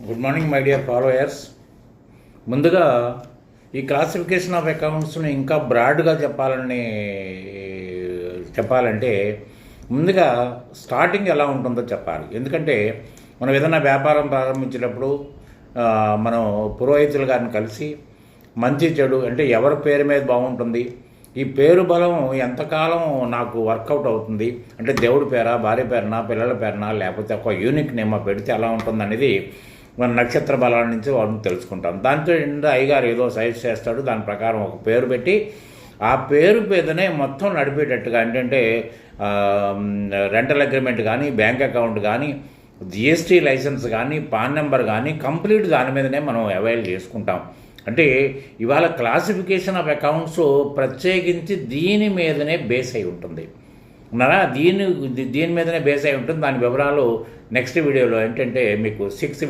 Good morning my dear followers. ముందుగా ఈ classification of అకౌంట్స్ని ఇంకా బ్రాడ్గా చెప్పాలంటే ముందుగా స్టార్టింగ్ ఎలా ఉంటుందో చెప్పాలి. ఎందుకంటే మనం ఏదైనా వ్యాపారం ప్రారంభించేటప్పుడు మనం పురోహితులు గారిని కలిసి మంచి చెడు అంటే ఎవరి పేరు మీద బాగుంటుంది, ఈ పేరు బలం ఎంతకాలం నాకు వర్కౌట్ అవుతుంది, అంటే దేవుడి పేరా, భార్య పేరునా, పిల్లల పేరునా, లేకపోతే ఒక యూనిక్ నేమ్ పెడితే ఎలా ఉంటుంది అనేది మన నక్షత్ర బలాల నుంచి వాళ్ళని తెలుసుకుంటాం. దాంతో అయ్యగారు ఏదో సజెస్ట్ చేస్తాడు, దాని ప్రకారం ఒక పేరు పెట్టి ఆ పేరు మీదనే మొత్తం నడిపేటట్టుగా ఏంటంటే రెంటల్ అగ్రిమెంట్ కానీ, బ్యాంక్ అకౌంట్ కానీ, జిఎస్టీ లైసెన్స్ కానీ, పాన్ నెంబర్ కానీ కంప్లీట్ దాని మీదనే మనం అవైల్ చేసుకుంటాం. అంటే ఇవాళ క్లాసిఫికేషన్ ఆఫ్ అకౌంట్స్ ప్రత్యేకించి దీని మీదనే బేస్ అయి ఉంటుంది ఉన్నారా, దీని మీదనే బేస్ అయి ఉంటుంది. దాని వివరాలు నెక్స్ట్ వీడియోలో ఏంటంటే మీకు 6